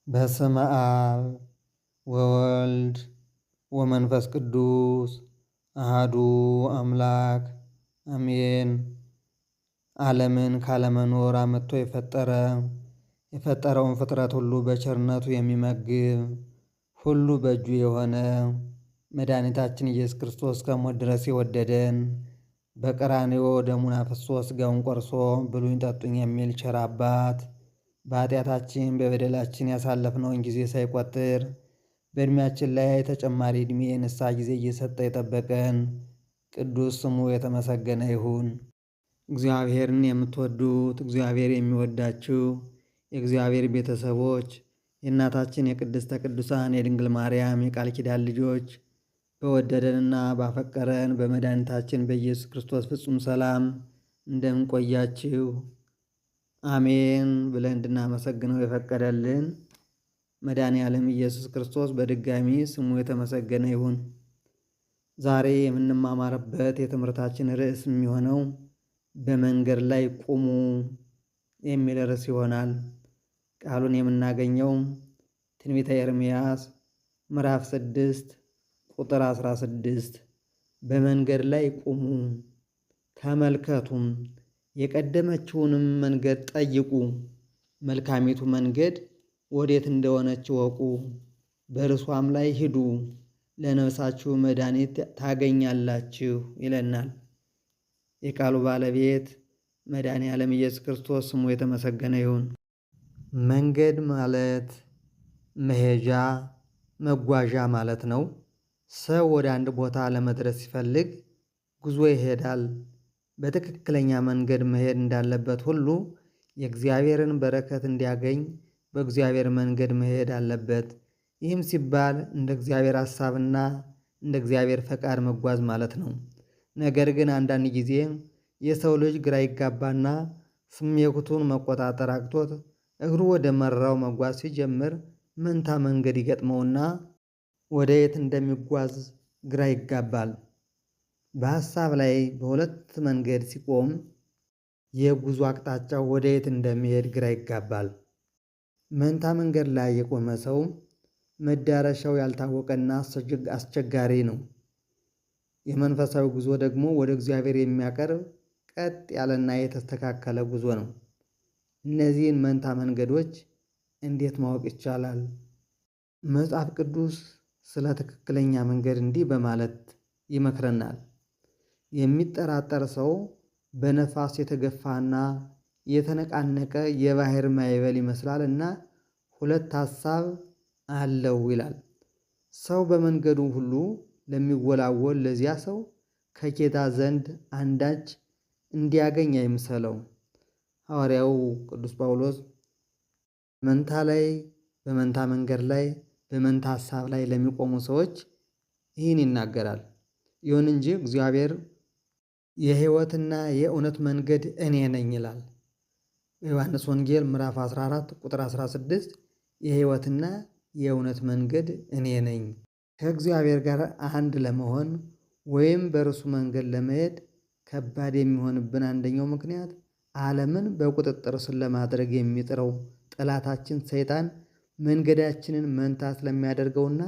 በስመ አብ ወወልድ ወመንፈስ ቅዱስ አሃዱ አምላክ አሜን። ዓለምን ካለመኖር አመጥቶ የፈጠረውን ፍጥረት ሁሉ በቸርነቱ የሚመግብ ሁሉ በእጁ የሆነ መድኃኒታችን ኢየሱስ ክርስቶስ ከሞት ድረስ የወደደን በቀራንዮ ደሙን አፍስሶ ሥጋውን ቆርሶ ብሉኝ ጠጡኝ የሚል ቸር አባት በኃጢአታችን በበደላችን ያሳለፍነውን ጊዜ ሳይቆጥር በዕድሜያችን ላይ ተጨማሪ ዕድሜ የንስሐ ጊዜ እየሰጠ የጠበቀን ቅዱስ ስሙ የተመሰገነ ይሁን። እግዚአብሔርን የምትወዱት እግዚአብሔር የሚወዳችሁ የእግዚአብሔር ቤተሰቦች የእናታችን የቅድስተ ቅዱሳን የድንግል ማርያም የቃል ኪዳን ልጆች በወደደንና ባፈቀረን በመድኃኒታችን በኢየሱስ ክርስቶስ ፍጹም ሰላም እንደምንቆያችሁ አሜን ብለን እንድናመሰግነው የፈቀደልን መድኃኔ ዓለም ኢየሱስ ክርስቶስ በድጋሚ ስሙ የተመሰገነ ይሁን። ዛሬ የምንማማርበት የትምህርታችን ርዕስ የሚሆነው በመንገድ ላይ ቁሙ የሚል ርዕስ ይሆናል። ቃሉን የምናገኘው ትንቢተ ኤርምያስ ምዕራፍ 6 ቁጥር 16 በመንገድ ላይ ቁሙ ተመልከቱም የቀደመችውንም መንገድ ጠይቁ፣ መልካሚቱ መንገድ ወዴት እንደሆነች እወቁ፣ በእርሷም ላይ ሂዱ፣ ለነፍሳችሁ መድኃኒት ታገኛላችሁ ይለናል። የቃሉ ባለቤት መድኃኔ ዓለም ኢየሱስ ክርስቶስ ስሙ የተመሰገነ ይሁን። መንገድ ማለት መሄጃ መጓዣ ማለት ነው። ሰው ወደ አንድ ቦታ ለመድረስ ሲፈልግ ጉዞ ይሄዳል። በትክክለኛ መንገድ መሄድ እንዳለበት ሁሉ የእግዚአብሔርን በረከት እንዲያገኝ በእግዚአብሔር መንገድ መሄድ አለበት። ይህም ሲባል እንደ እግዚአብሔር ሐሳብና እንደ እግዚአብሔር ፈቃድ መጓዝ ማለት ነው። ነገር ግን አንዳንድ ጊዜ የሰው ልጅ ግራ ይጋባና ስሜቱን መቆጣጠር አቅቶት እግሩ ወደ መራው መጓዝ ሲጀምር መንታ መንገድ ይገጥመውና ወደ የት እንደሚጓዝ ግራ ይጋባል። በሐሳብ ላይ በሁለት መንገድ ሲቆም የጉዞ አቅጣጫው ወደ የት እንደሚሄድ ግራ ይጋባል። መንታ መንገድ ላይ የቆመ ሰው መዳረሻው ያልታወቀና አስቸጋሪ ነው። የመንፈሳዊ ጉዞ ደግሞ ወደ እግዚአብሔር የሚያቀርብ ቀጥ ያለና የተስተካከለ ጉዞ ነው። እነዚህን መንታ መንገዶች እንዴት ማወቅ ይቻላል? መጽሐፍ ቅዱስ ስለ ትክክለኛ መንገድ እንዲህ በማለት ይመክረናል። የሚጠራጠር ሰው በነፋስ የተገፋና የተነቃነቀ የባህር ማዕበል ይመስላልና ሁለት ሐሳብ አለው ይላል። ሰው በመንገዱ ሁሉ ለሚወላወል ለዚያ ሰው ከጌታ ዘንድ አንዳች እንዲያገኝ አይምሰለው። ሐዋርያው ቅዱስ ጳውሎስ በመንታ መንገድ ላይ በመንታ ሐሳብ ላይ ለሚቆሙ ሰዎች ይህን ይናገራል። ይሁን እንጂ እግዚአብሔር የሕይወትና የእውነት መንገድ እኔ ነኝ ይላል። በዮሐንስ ወንጌል ምዕራፍ 14 ቁጥር 16 የሕይወትና የእውነት መንገድ እኔ ነኝ። ከእግዚአብሔር ጋር አንድ ለመሆን ወይም በእርሱ መንገድ ለመሄድ ከባድ የሚሆንብን አንደኛው ምክንያት ዓለምን በቁጥጥር ስር ለማድረግ የሚጥረው ጠላታችን ሰይጣን መንገዳችንን መንታ ስለሚያደርገውና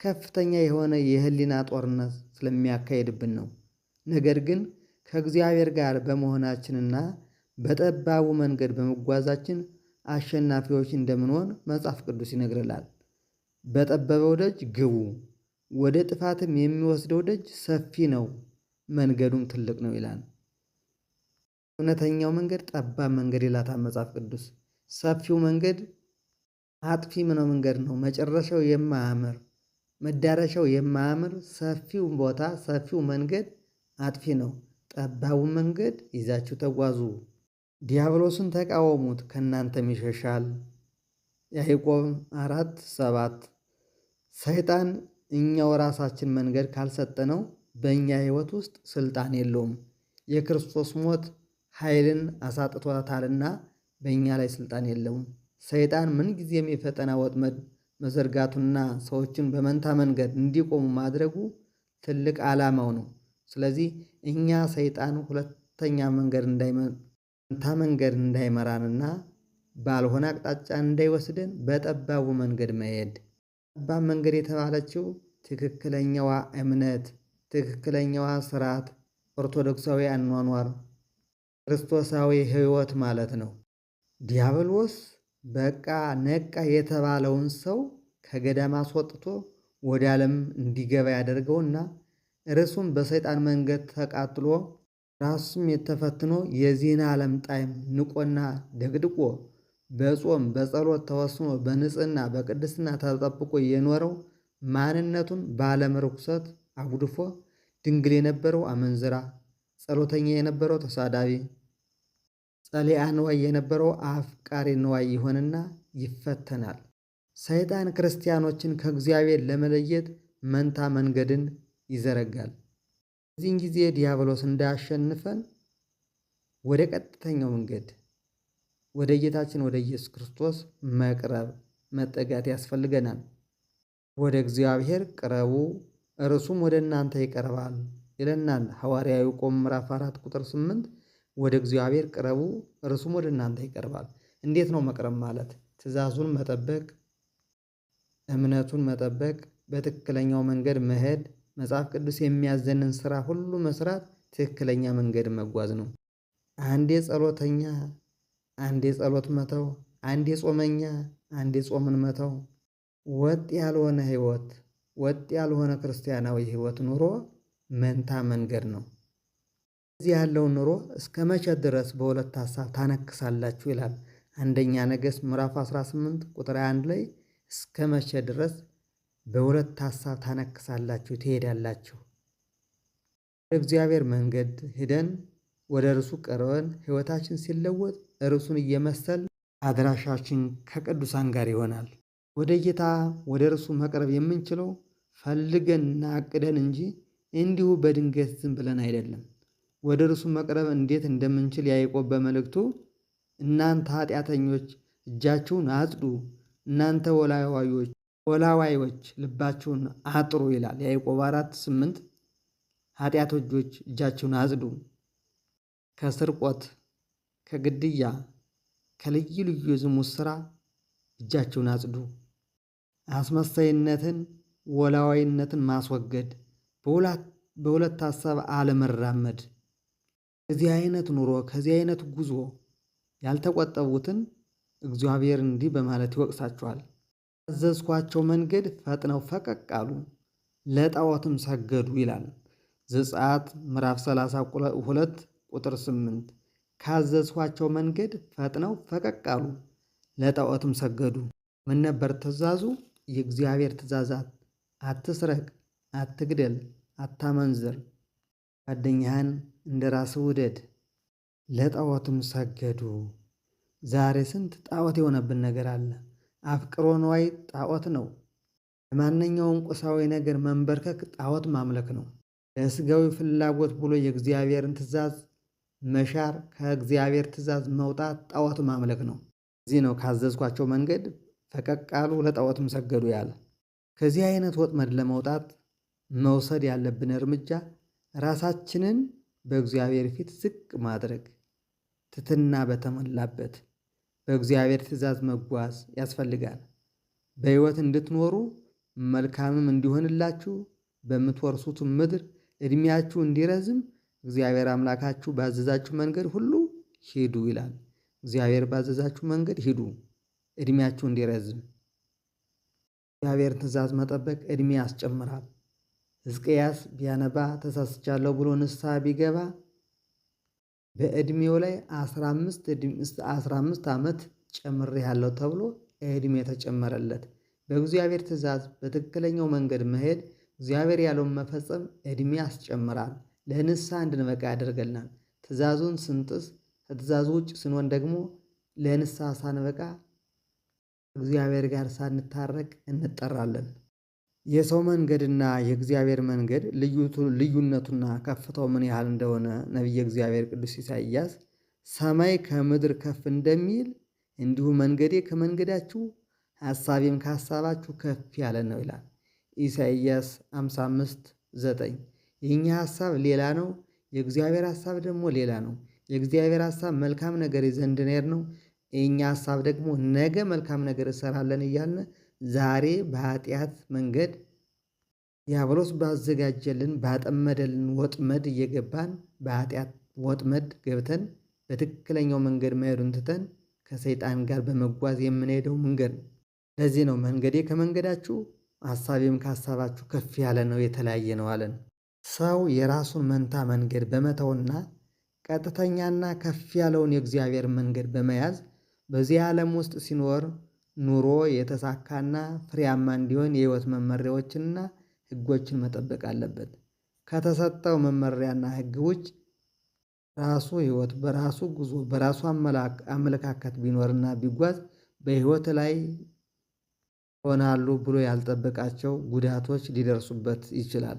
ከፍተኛ የሆነ የህሊና ጦርነት ስለሚያካሄድብን ነው። ነገር ግን ከእግዚአብሔር ጋር በመሆናችንና በጠባቡ መንገድ በመጓዛችን አሸናፊዎች እንደምንሆን መጽሐፍ ቅዱስ ይነግረናል። በጠበበው ደጅ ግቡ፣ ወደ ጥፋትም የሚወስደው ደጅ ሰፊ ነው፣ መንገዱም ትልቅ ነው ይላል። እውነተኛው መንገድ ጠባብ መንገድ ይላታል መጽሐፍ ቅዱስ። ሰፊው መንገድ አጥፊ መንገድ ነው፣ መጨረሻው የማያምር መዳረሻው የማያምር ሰፊው ቦታ ሰፊው መንገድ አጥፊ ነው። ጠባቡ መንገድ ይዛችሁ ተጓዙ፣ ዲያብሎስን ተቃወሙት ከእናንተም ይሸሻል። ያዕቆብ 4:7 ሰይጣን እኛው ራሳችን መንገድ ካልሰጠነው በእኛ ሕይወት ውስጥ ስልጣን የለውም። የክርስቶስ ሞት ኃይልን አሳጥቶታልና በእኛ ላይ ስልጣን የለውም። ሰይጣን ምንጊዜም የፈተና ወጥመድ መዘርጋቱና ሰዎችን በመንታ መንገድ እንዲቆሙ ማድረጉ ትልቅ ዓላማው ነው። ስለዚህ እኛ ሰይጣን ሁለተኛ መንገድ መንታ መንገድ እንዳይመራንና ባልሆነ አቅጣጫ እንዳይወስደን በጠባቡ መንገድ መሄድ። ጠባብ መንገድ የተባለችው ትክክለኛዋ እምነት፣ ትክክለኛዋ ስርዓት፣ ኦርቶዶክሳዊ አኗኗር፣ ክርስቶሳዊ ሕይወት ማለት ነው። ዲያብሎስ በቃ ነቃ የተባለውን ሰው ከገዳም አስወጥቶ ወደ ዓለም እንዲገባ ያደርገውና እርሱም በሰይጣን መንገድ ተቃጥሎ ራሱም የተፈትኖ የዚህን ዓለም ጣዕም ንቆና ደቅድቆ በጾም በጸሎት ተወስኖ በንጽህና በቅድስና ተጠብቆ የኖረው ማንነቱን በዓለም ርኩሰት አጉድፎ ድንግል የነበረው አመንዝራ፣ ጸሎተኛ የነበረው ተሳዳቢ፣ ጸሊአ ንዋይ የነበረው አፍቃሪ ንዋይ ይሆንና ይፈተናል። ሰይጣን ክርስቲያኖችን ከእግዚአብሔር ለመለየት መንታ መንገድን ይዘረጋል። በዚህን ጊዜ ዲያብሎስ እንዳያሸንፈን ወደ ቀጥተኛው መንገድ ወደ ጌታችን ወደ ኢየሱስ ክርስቶስ መቅረብ መጠጋት ያስፈልገናል። ወደ እግዚአብሔር ቅረቡ እርሱም ወደ እናንተ ይቀርባል ይለናል ሐዋርያው ያዕቆብ ምዕራፍ 4 ቁጥር 8። ወደ እግዚአብሔር ቅረቡ እርሱም ወደ እናንተ ይቀርባል። እንዴት ነው መቅረብ ማለት? ትእዛዙን መጠበቅ፣ እምነቱን መጠበቅ፣ በትክክለኛው መንገድ መሄድ፣ መጽሐፍ ቅዱስ የሚያዘንን ስራ ሁሉ መስራት፣ ትክክለኛ መንገድ መጓዝ ነው። አንዴ ጸሎተኛ፣ አንዴ ጸሎት መተው፣ አንዴ ጾመኛ፣ አንዴ ጾምን መተው፣ ወጥ ያልሆነ ህይወት፣ ወጥ ያልሆነ ክርስቲያናዊ ህይወት ኑሮ መንታ መንገድ ነው። እዚህ ያለውን ኑሮ እስከ መቼ ድረስ በሁለት ሐሳብ ታነክሳላችሁ ይላል አንደኛ ነገሥት ምዕራፍ 18 ቁጥር 1 ላይ እስከ መቼ ድረስ በሁለት ሐሳብ ታነክሳላችሁ ትሄዳላችሁ? ወደ እግዚአብሔር መንገድ ሂደን ወደ እርሱ ቀርበን ህይወታችን ሲለወጥ እርሱን እየመሰል አድራሻችን ከቅዱሳን ጋር ይሆናል። ወደ ጌታ ወደ እርሱ መቅረብ የምንችለው ፈልገንና አቅደን እንጂ እንዲሁ በድንገት ዝም ብለን አይደለም። ወደ እርሱ መቅረብ እንዴት እንደምንችል ያዕቆብ በመልእክቱ እናንተ ኃጢአተኞች እጃችሁን አጽዱ፣ እናንተ ወላዋዮች ልባችሁን አጥሩ ይላል ያዕቆብ 4:8። ኃጢአተኞች እጃችሁን አጽዱ፣ ከስርቆት፣ ከግድያ፣ ከልዩ ልዩ የዝሙት ሥራ እጃችሁን አጽዱ። አስመሳይነትን፣ ወላዋይነትን ማስወገድ፣ በሁለት ሐሳብ አለመራመድ። ከዚህ አይነት ኑሮ ከዚህ አይነት ጉዞ ያልተቆጠቡትን እግዚአብሔር እንዲህ በማለት ይወቅሳቸዋል። ያዘዝኳቸው መንገድ ፈጥነው ፈቀቅ አሉ፣ ለጣዖትም ሰገዱ ይላል ዘጸአት ምዕራፍ 32 ቁጥር 8። ካዘዝኳቸው መንገድ ፈጥነው ፈቀቅ አሉ፣ ለጣዖትም ሰገዱ። ምን ነበር ትእዛዙ? የእግዚአብሔር ትእዛዛት አትስረቅ፣ አትግደል፣ አታመንዝር፣ ጓደኛህን እንደ ራስህ ውደድ። ለጣዖትም ሰገዱ። ዛሬ ስንት ጣዖት የሆነብን ነገር አለ። አፍቅሮ ነዋይ ጣዖት ነው። ለማንኛውም ቁሳዊ ነገር መንበርከክ ጣዖት ማምለክ ነው። ለስጋዊ ፍላጎት ብሎ የእግዚአብሔርን ትእዛዝ መሻር፣ ከእግዚአብሔር ትእዛዝ መውጣት ጣዖት ማምለክ ነው። እዚህ ነው ካዘዝኳቸው መንገድ ፈቀቅ አሉ ለጣዖትም ሰገዱ ያለ። ከዚህ አይነት ወጥመድ ለመውጣት መውሰድ ያለብን እርምጃ ራሳችንን በእግዚአብሔር ፊት ዝቅ ማድረግ፣ ትሕትና በተሞላበት በእግዚአብሔር ትእዛዝ መጓዝ ያስፈልጋል። በሕይወት እንድትኖሩ መልካምም እንዲሆንላችሁ በምትወርሱት ምድር ዕድሜያችሁ እንዲረዝም እግዚአብሔር አምላካችሁ ባዘዛችሁ መንገድ ሁሉ ሂዱ ይላል። እግዚአብሔር ባዘዛችሁ መንገድ ሂዱ፣ ዕድሜያችሁ እንዲረዝም። እግዚአብሔር ትእዛዝ መጠበቅ ዕድሜ ያስጨምራል። ሕዝቅያስ ቢያነባ ተሳስቻለሁ ብሎ ንስሐ ቢገባ በዕድሜው ላይ 15 ዓመት ጨምሬአለሁ ተብሎ ዕድሜ ተጨመረለት። በእግዚአብሔር ትእዛዝ በትክክለኛው መንገድ መሄድ፣ እግዚአብሔር ያለውን መፈጸም ዕድሜ ያስጨምራል። ለንስሐ እንድንበቃ ያደርገናል። ትእዛዙን ስንጥስ ከትእዛዙ ውጭ ስንሆን ደግሞ ለንስሐ ሳንበቃ እግዚአብሔር ጋር ሳንታረቅ እንጠራለን። የሰው መንገድና የእግዚአብሔር መንገድ ልዩነቱና ከፍታው ምን ያህል እንደሆነ ነቢየ እግዚአብሔር ቅዱስ ኢሳይያስ ሰማይ ከምድር ከፍ እንደሚል እንዲሁ መንገዴ ከመንገዳችሁ ሐሳቤም ከሐሳባችሁ ከፍ ያለ ነው ይላል ኢሳይያስ 55:9። የእኛ ሐሳብ ሌላ ነው፣ የእግዚአብሔር ሐሳብ ደግሞ ሌላ ነው። የእግዚአብሔር ሐሳብ መልካም ነገር ይዘን እንድንሄድ ነው። የኛ ሀሳብ ደግሞ ነገ መልካም ነገር እሰራለን እያልን ዛሬ በኃጢአት መንገድ ዲያብሎስ ባዘጋጀልን ባጠመደልን ወጥመድ እየገባን በኃጢአት ወጥመድ ገብተን በትክክለኛው መንገድ መሄዱን ትተን ከሰይጣን ጋር በመጓዝ የምንሄደው መንገድ ነው። ለዚህ ነው መንገዴ ከመንገዳችሁ ሀሳቤም ከሀሳባችሁ ከፍ ያለ ነው የተለያየ ነው አለን። ሰው የራሱን መንታ መንገድ በመተውና ቀጥተኛና ከፍ ያለውን የእግዚአብሔር መንገድ በመያዝ በዚህ ዓለም ውስጥ ሲኖር ኑሮ የተሳካና ፍሬያማ እንዲሆን የህይወት መመሪያዎችንና ህጎችን መጠበቅ አለበት። ከተሰጠው መመሪያና ህግ ውጭ ራሱ ህይወት በራሱ ጉዞ በራሱ አመለካከት ቢኖርና ቢጓዝ በህይወት ላይ ሆናሉ ብሎ ያልጠበቃቸው ጉዳቶች ሊደርሱበት ይችላል።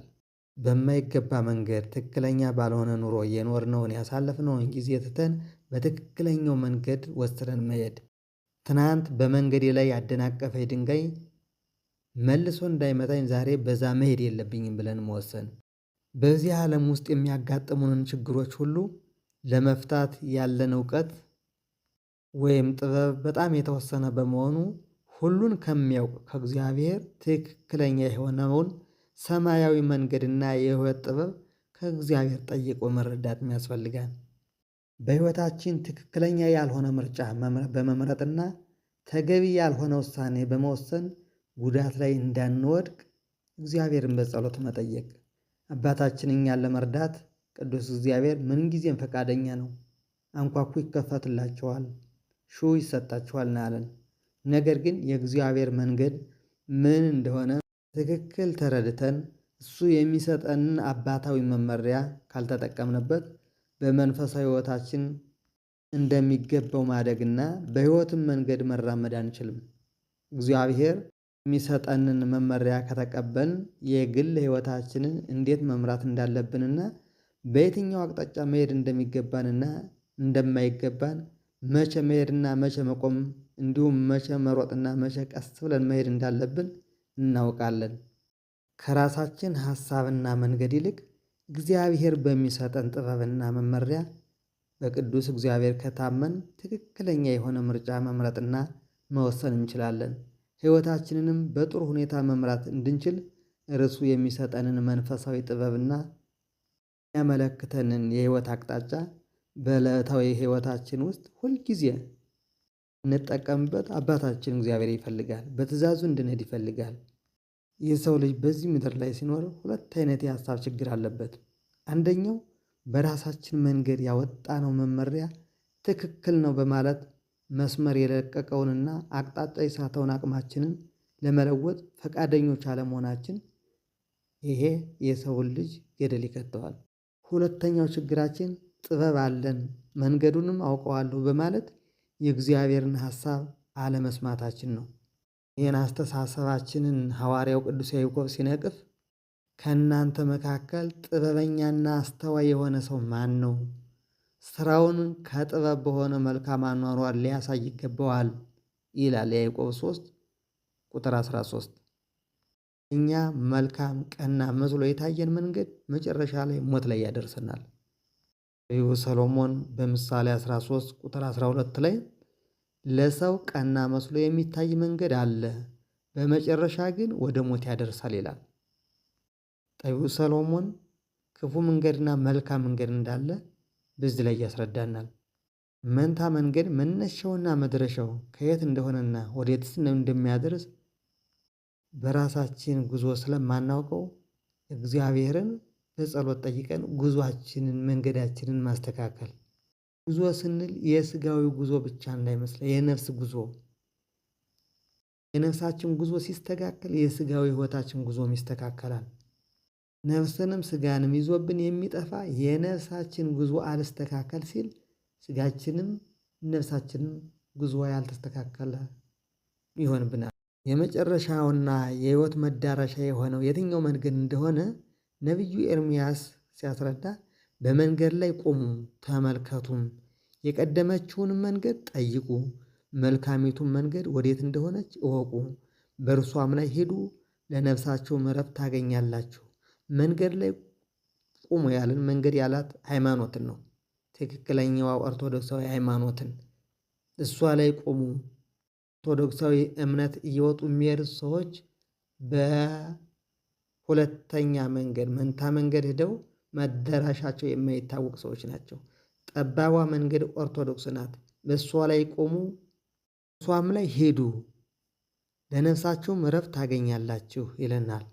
በማይገባ መንገድ ትክክለኛ ባልሆነ ኑሮ እየኖርነውን ያሳለፍነውን ጊዜ ትተን በትክክለኛው መንገድ ወስነን መሄድ። ትናንት በመንገዴ ላይ ያደናቀፈኝ ድንጋይ መልሶ እንዳይመታኝ ዛሬ በዛ መሄድ የለብኝም ብለን መወሰን። በዚህ ዓለም ውስጥ የሚያጋጥሙንን ችግሮች ሁሉ ለመፍታት ያለን እውቀት ወይም ጥበብ በጣም የተወሰነ በመሆኑ ሁሉን ከሚያውቅ ከእግዚአብሔር ትክክለኛ የሆነውን ሰማያዊ መንገድና የህይወት ጥበብ ከእግዚአብሔር ጠይቆ መረዳት ያስፈልጋል። በህይወታችን ትክክለኛ ያልሆነ ምርጫ በመምረጥና ተገቢ ያልሆነ ውሳኔ በመወሰን ጉዳት ላይ እንዳንወድቅ እግዚአብሔርን በጸሎት መጠየቅ። አባታችን እኛን ለመርዳት ቅዱስ እግዚአብሔር ምንጊዜም ፈቃደኛ ነው። አንኳኩ ይከፈትላችኋል፣ ሹ ይሰጣችኋል አለን። ነገር ግን የእግዚአብሔር መንገድ ምን እንደሆነ ትክክል ተረድተን እሱ የሚሰጠንን አባታዊ መመሪያ ካልተጠቀምንበት በመንፈሳዊ ህይወታችን እንደሚገባው ማደግና በህይወትም መንገድ መራመድ አንችልም። እግዚአብሔር የሚሰጠንን መመሪያ ከተቀበልን የግል ህይወታችንን እንዴት መምራት እንዳለብንና በየትኛው አቅጣጫ መሄድ እንደሚገባንና እንደማይገባን መቼ መሄድና መቼ መቆም እንዲሁም መቼ መሮጥና መቼ ቀስ ብለን መሄድ እንዳለብን እናውቃለን። ከራሳችን ሀሳብና መንገድ ይልቅ እግዚአብሔር በሚሰጠን ጥበብና መመሪያ በቅዱስ እግዚአብሔር ከታመን ትክክለኛ የሆነ ምርጫ መምረጥና መወሰን እንችላለን። ህይወታችንንም በጥሩ ሁኔታ መምራት እንድንችል እርሱ የሚሰጠንን መንፈሳዊ ጥበብና ያመለክተንን የህይወት አቅጣጫ በዕለታዊ ህይወታችን ውስጥ ሁልጊዜ እንጠቀምበት አባታችን እግዚአብሔር ይፈልጋል። በትእዛዙ እንድንሄድ ይፈልጋል። የሰው ልጅ በዚህ ምድር ላይ ሲኖር ሁለት አይነት የሀሳብ ችግር አለበት። አንደኛው በራሳችን መንገድ ያወጣነው መመሪያ ትክክል ነው በማለት መስመር የለቀቀውንና አቅጣጫ የሳተውን አቅማችንን ለመለወጥ ፈቃደኞች አለመሆናችን፣ ይሄ የሰውን ልጅ ገደል ይከተዋል። ሁለተኛው ችግራችን ጥበብ አለን መንገዱንም አውቀዋለሁ በማለት የእግዚአብሔርን ሀሳብ አለመስማታችን ነው። ይህን አስተሳሰባችንን ሐዋርያው ቅዱስ ያዕቆብ ሲነቅፍ ከእናንተ መካከል ጥበበኛና አስተዋይ የሆነ ሰው ማን ነው? ስራውን ከጥበብ በሆነ መልካም አኗኗር ሊያሳይ ይገባዋል ይላል ያዕቆብ 3 ቁጥር 13። እኛ መልካም ቀና መስሎ የታየን መንገድ መጨረሻ ላይ ሞት ላይ ያደርሰናል። ነቢዩ ሰሎሞን በምሳሌ 13 ቁጥር 12 ላይ ለሰው ቀና መስሎ የሚታይ መንገድ አለ፣ በመጨረሻ ግን ወደ ሞት ያደርሳል ይላል። ነቢዩ ሰሎሞን ክፉ መንገድና መልካም መንገድ እንዳለ በዚህ ላይ ያስረዳናል። መንታ መንገድ መነሻውና መድረሻው ከየት እንደሆነና ወዴትስ እንደሚያደርስ በራሳችን ጉዞ ስለማናውቀው እግዚአብሔርን በጸሎት ጠይቀን ጉዟችንን መንገዳችንን ማስተካከል። ጉዞ ስንል የስጋዊ ጉዞ ብቻ እንዳይመስል የነፍስ ጉዞ። የነፍሳችን ጉዞ ሲስተካከል የስጋዊ ህይወታችን ጉዞም ይስተካከላል። ነፍስንም ስጋንም ይዞብን የሚጠፋ የነፍሳችን ጉዞ አልስተካከል ሲል ስጋችንም ነፍሳችንም ጉዞ ያልተስተካከለ ይሆንብናል። የመጨረሻውና የህይወት መዳረሻ የሆነው የትኛው መንገድ እንደሆነ ነቢዩ ኤርምያስ ሲያስረዳ በመንገድ ላይ ቁሙ ተመልከቱም፣ የቀደመችውን መንገድ ጠይቁ፣ መልካሚቱን መንገድ ወዴት እንደሆነች እወቁ፣ በእርሷም ላይ ሂዱ፣ ለነፍሳችሁም ዕረፍት ታገኛላችሁ። መንገድ ላይ ቁሙ ያለን መንገድ ያላት ሃይማኖትን ነው። ትክክለኛዋ ኦርቶዶክሳዊ ሃይማኖትን እሷ ላይ ቆሙ። ኦርቶዶክሳዊ እምነት እየወጡ የሚሄዱ ሰዎች በሁለተኛ መንገድ መንታ መንገድ ሄደው መዳረሻቸው የማይታወቅ ሰዎች ናቸው። ጠባቧ መንገድ ኦርቶዶክስ ናት። በእሷ ላይ ቆሙ፣ እሷም ላይ ሄዱ፣ ለነፍሳችሁም እረፍት ታገኛላችሁ ይለናል።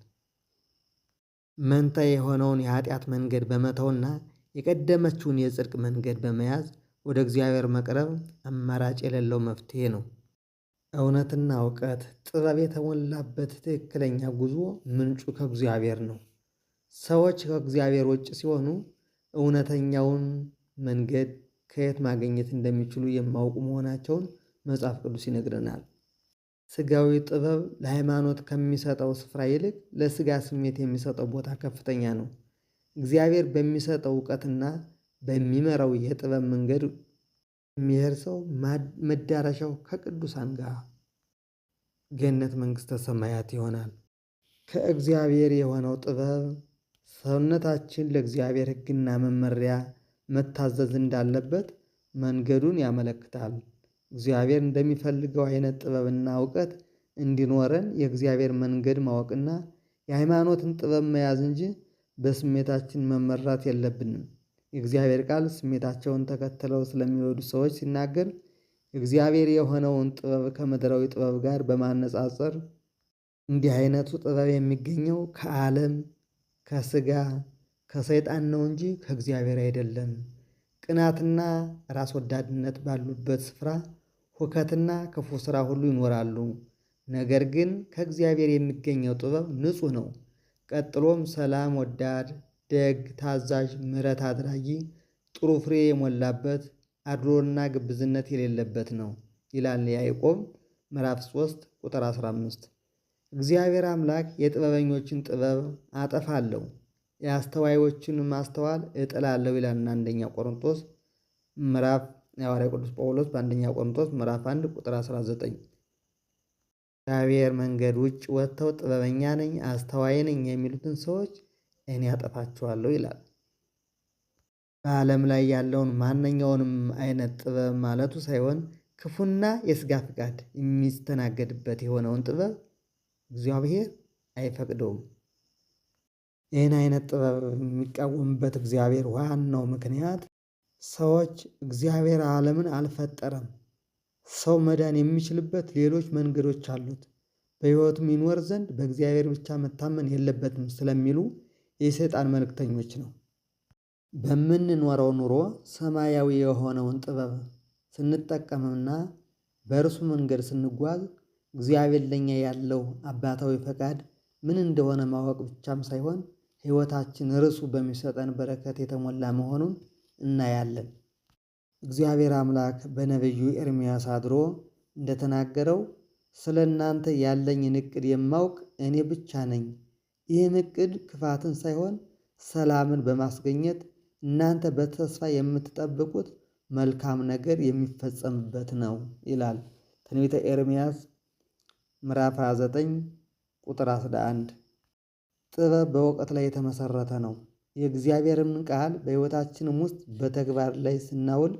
መንታ የሆነውን የኃጢአት መንገድ በመተውና የቀደመችውን የጽድቅ መንገድ በመያዝ ወደ እግዚአብሔር መቅረብ አማራጭ የሌለው መፍትሄ ነው። እውነትና እውቀት ጥበብ የተሞላበት ትክክለኛ ጉዞ ምንጩ ከእግዚአብሔር ነው። ሰዎች ከእግዚአብሔር ውጭ ሲሆኑ እውነተኛውን መንገድ ከየት ማግኘት እንደሚችሉ የማያውቁ መሆናቸውን መጽሐፍ ቅዱስ ይነግረናል። ስጋዊ ጥበብ ለሃይማኖት ከሚሰጠው ስፍራ ይልቅ ለስጋ ስሜት የሚሰጠው ቦታ ከፍተኛ ነው። እግዚአብሔር በሚሰጠው እውቀትና በሚመራው የጥበብ መንገድ የሚሄድ ሰው መዳረሻው ከቅዱሳን ጋር ገነት መንግሥተ ሰማያት ይሆናል። ከእግዚአብሔር የሆነው ጥበብ ሰውነታችን ለእግዚአብሔር ሕግና መመሪያ መታዘዝ እንዳለበት መንገዱን ያመለክታል። እግዚአብሔር እንደሚፈልገው አይነት ጥበብና እውቀት እንዲኖረን የእግዚአብሔር መንገድ ማወቅና የሃይማኖትን ጥበብ መያዝ እንጂ በስሜታችን መመራት የለብንም። የእግዚአብሔር ቃል ስሜታቸውን ተከትለው ስለሚወዱ ሰዎች ሲናገር እግዚአብሔር የሆነውን ጥበብ ከምድራዊ ጥበብ ጋር በማነጻጸር እንዲህ አይነቱ ጥበብ የሚገኘው ከዓለም፣ ከስጋ፣ ከሰይጣን ነው እንጂ ከእግዚአብሔር አይደለም። ቅናትና ራስ ወዳድነት ባሉበት ስፍራ ሁከትና ክፉ ሥራ ሁሉ ይኖራሉ። ነገር ግን ከእግዚአብሔር የሚገኘው ጥበብ ንጹሕ ነው። ቀጥሎም ሰላም ወዳድ፣ ደግ፣ ታዛዥ፣ ምሕረት አድራጊ፣ ጥሩ ፍሬ የሞላበት፣ አድሎና ግብዝነት የሌለበት ነው ይላል ያዕቆብ ምዕራፍ 3 ቁጥር 15። እግዚአብሔር አምላክ የጥበበኞችን ጥበብ አጠፋለሁ፣ የአስተዋዮችን ማስተዋል እጥላለሁ ይላል አንደኛ ቆሮንቶስ ምዕራፍ የሐዋርያው ቅዱስ ጳውሎስ በአንደኛ ቆሮንቶስ ምዕራፍ 1 ቁጥር 19። እግዚአብሔር መንገድ ውጭ ወጥተው ጥበበኛ ነኝ፣ አስተዋይ ነኝ የሚሉትን ሰዎች እኔ አጠፋቸዋለሁ ይላል። በዓለም ላይ ያለውን ማንኛውንም አይነት ጥበብ ማለቱ ሳይሆን ክፉና የሥጋ ፍቃድ የሚስተናገድበት የሆነውን ጥበብ እግዚአብሔር አይፈቅደውም። ይህን አይነት ጥበብ የሚቃወምበት እግዚአብሔር ዋናው ምክንያት ሰዎች እግዚአብሔር ዓለምን አልፈጠረም፣ ሰው መዳን የሚችልበት ሌሎች መንገዶች አሉት፣ በሕይወቱም ይኖር ዘንድ በእግዚአብሔር ብቻ መታመን የለበትም ስለሚሉ የሰይጣን መልእክተኞች ነው። በምንኖረው ኑሮ ሰማያዊ የሆነውን ጥበብ ስንጠቀምና በእርሱ መንገድ ስንጓዝ እግዚአብሔር ለኛ ያለው አባታዊ ፈቃድ ምን እንደሆነ ማወቅ ብቻም ሳይሆን ሕይወታችን እርሱ በሚሰጠን በረከት የተሞላ መሆኑን እናያለን። እግዚአብሔር አምላክ በነቢዩ ኤርምያስ አድሮ እንደተናገረው ስለ እናንተ ያለኝን ዕቅድ የማውቅ እኔ ብቻ ነኝ። ይህም ዕቅድ ክፋትን ሳይሆን ሰላምን በማስገኘት እናንተ በተስፋ የምትጠብቁት መልካም ነገር የሚፈጸምበት ነው ይላል ትንቢተ ኤርምያስ ምዕራፍ 29 ቁጥር 11። ጥበብ በእውቀት ላይ የተመሰረተ ነው። የእግዚአብሔርን ቃል በሕይወታችንም ውስጥ በተግባር ላይ ስናውል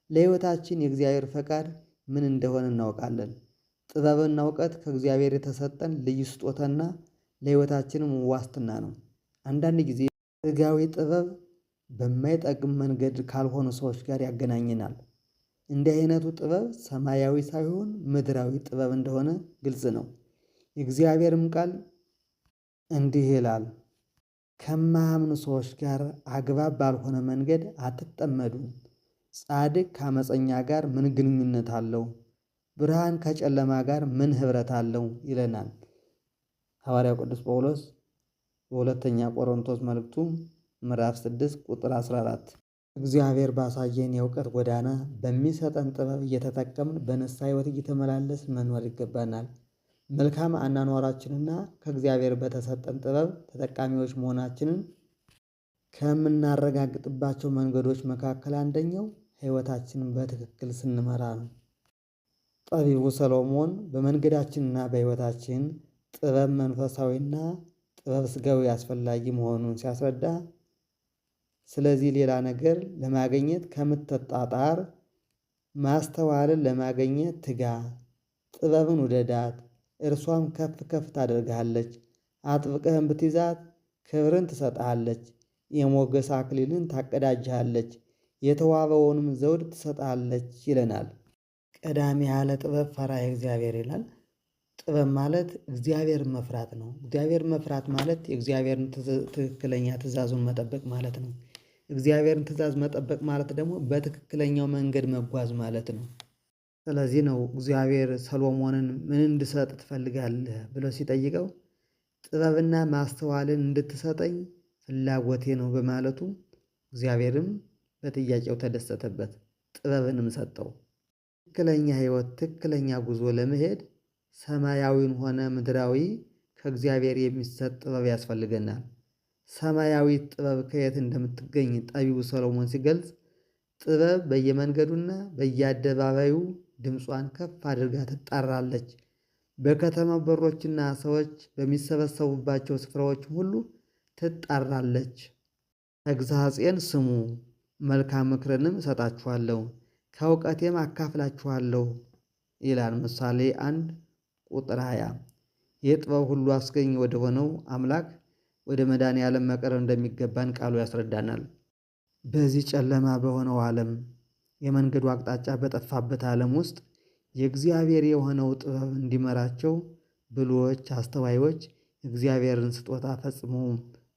ለሕይወታችን የእግዚአብሔር ፈቃድ ምን እንደሆነ እናውቃለን። ጥበብና እውቀት ከእግዚአብሔር የተሰጠን ልዩ ስጦታና ለሕይወታችንም ዋስትና ነው። አንዳንድ ጊዜ ሥጋዊ ጥበብ በማይጠቅም መንገድ ካልሆኑ ሰዎች ጋር ያገናኘናል። እንዲህ አይነቱ ጥበብ ሰማያዊ ሳይሆን ምድራዊ ጥበብ እንደሆነ ግልጽ ነው። የእግዚአብሔርም ቃል እንዲህ ይላል፣ ከማያምኑ ሰዎች ጋር አግባብ ባልሆነ መንገድ አትጠመዱ። ጻድቅ ከአመፀኛ ጋር ምን ግንኙነት አለው? ብርሃን ከጨለማ ጋር ምን ኅብረት አለው? ይለናል ሐዋርያው ቅዱስ ጳውሎስ በሁለተኛ ቆሮንቶስ መልእክቱ ምዕራፍ 6 ቁጥር 14። እግዚአብሔር ባሳየን የእውቀት ጎዳና በሚሰጠን ጥበብ እየተጠቀምን በንስሐ ሕይወት እየተመላለስን መኖር ይገባናል። መልካም አኗኗራችንና ከእግዚአብሔር በተሰጠን ጥበብ ተጠቃሚዎች መሆናችንን ከምናረጋግጥባቸው መንገዶች መካከል አንደኛው ሕይወታችንን በትክክል ስንመራ ነው። ጠቢቡ ሰሎሞን በመንገዳችንና በሕይወታችን ጥበብ መንፈሳዊና ጥበብ ሥጋዊ አስፈላጊ መሆኑን ሲያስረዳ፣ ስለዚህ ሌላ ነገር ለማግኘት ከምትጣጣር ማስተዋልን ለማግኘት ትጋ፣ ጥበብን ውደዳት፣ እርሷም ከፍ ከፍ ታደርግሃለች። አጥብቀህም ብትይዛት ክብርን ትሰጥሃለች፣ የሞገስ አክሊልን ታቀዳጅሃለች፣ የተዋበውንም ዘውድ ትሰጥሃለች ይለናል። ቀዳሚ ያለ ጥበብ ፈሪሃ እግዚአብሔር ይላል። ጥበብ ማለት እግዚአብሔር መፍራት ነው። እግዚአብሔር መፍራት ማለት የእግዚአብሔርን ትክክለኛ ትእዛዙን መጠበቅ ማለት ነው። እግዚአብሔርን ትእዛዝ መጠበቅ ማለት ደግሞ በትክክለኛው መንገድ መጓዝ ማለት ነው። ስለዚህ ነው እግዚአብሔር ሰሎሞንን ምን እንድሰጥ ትፈልጋለህ ብሎ ሲጠይቀው ጥበብና ማስተዋልን እንድትሰጠኝ ፍላጎቴ ነው በማለቱ እግዚአብሔርም በጥያቄው ተደሰተበት፣ ጥበብንም ሰጠው። ትክክለኛ ሕይወት፣ ትክክለኛ ጉዞ ለመሄድ ሰማያዊን ሆነ ምድራዊ ከእግዚአብሔር የሚሰጥ ጥበብ ያስፈልገናል። ሰማያዊ ጥበብ ከየት እንደምትገኝ ጠቢቡ ሰሎሞን ሲገልጽ ጥበብ በየመንገዱና በየአደባባዩ ድምጿን ከፍ አድርጋ ትጣራለች። በከተማ በሮችና ሰዎች በሚሰበሰቡባቸው ስፍራዎች ሁሉ ትጣራለች። ተግሣጼን ስሙ፣ መልካም ምክርንም እሰጣችኋለሁ፣ ከእውቀቴም አካፍላችኋለሁ ይላል ምሳሌ 1:20። የጥበብ ሁሉ አስገኝ ወደ ሆነው አምላክ ወደ መድኃኔዓለም መቅረብ እንደሚገባን ቃሉ ያስረዳናል። በዚህ ጨለማ በሆነው ዓለም የመንገዱ አቅጣጫ በጠፋበት ዓለም ውስጥ የእግዚአብሔር የሆነው ጥበብ እንዲመራቸው ብልሆች አስተዋዮች እግዚአብሔርን ስጦታ ፈጽሞ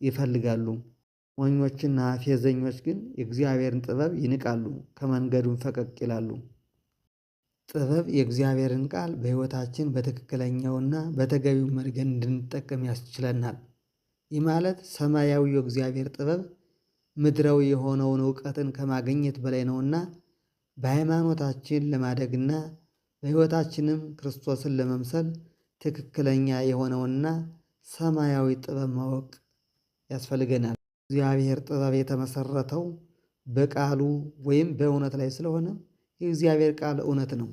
ይፈልጋሉ። ሞኞችና ፌዘኞች ግን የእግዚአብሔርን ጥበብ ይንቃሉ፣ ከመንገዱም ፈቀቅ ይላሉ። ጥበብ የእግዚአብሔርን ቃል በሕይወታችን በትክክለኛውና በተገቢው መንገድ እንድንጠቀም ያስችለናል። ይህ ማለት ሰማያዊው እግዚአብሔር ጥበብ ምድራዊ የሆነውን እውቀትን ከማግኘት በላይ ነውና በሃይማኖታችን ለማደግና በሕይወታችንም ክርስቶስን ለመምሰል ትክክለኛ የሆነውና ሰማያዊ ጥበብ ማወቅ ያስፈልገናል። እግዚአብሔር ጥበብ የተመሰረተው በቃሉ ወይም በእውነት ላይ ስለሆነ የእግዚአብሔር ቃል እውነት ነው።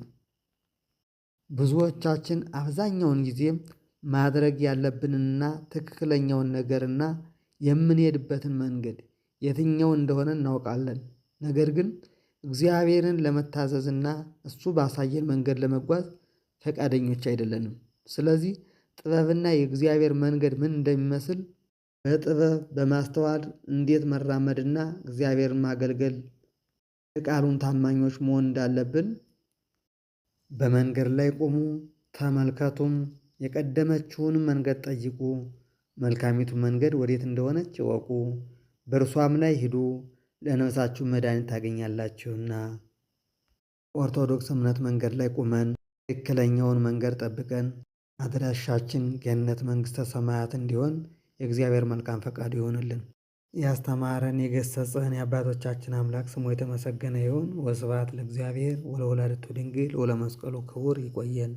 ብዙዎቻችን አብዛኛውን ጊዜ ማድረግ ያለብንና ትክክለኛውን ነገርና የምንሄድበትን መንገድ የትኛው እንደሆነ እናውቃለን። ነገር ግን እግዚአብሔርን ለመታዘዝና እሱ ባሳየን መንገድ ለመጓዝ ፈቃደኞች አይደለንም። ስለዚህ ጥበብና የእግዚአብሔር መንገድ ምን እንደሚመስል በጥበብ በማስተዋል እንዴት መራመድና እግዚአብሔርን ማገልገል የቃሉን ታማኞች መሆን እንዳለብን በመንገድ ላይ ቁሙ፣ ተመልከቱም፣ የቀደመችውንም መንገድ ጠይቁ፣ መልካሚቱ መንገድ ወዴት እንደሆነች እወቁ፣ በእርሷም ላይ ሂዱ፣ ለነፍሳችሁ መድኃኒት ታገኛላችሁና። ኦርቶዶክስ እምነት መንገድ ላይ ቁመን ትክክለኛውን መንገድ ጠብቀን አድራሻችን ገነት መንግሥተ ሰማያት እንዲሆን የእግዚአብሔር መልካም ፈቃድ ይሆንልን። ያስተማረን የገሰጸን የአባቶቻችን አምላክ ስሙ የተመሰገነ ይሁን። ወስብሐት ለእግዚአብሔር ወለወላዲቱ ድንግል ወለመስቀሉ ክቡር። ይቆየን።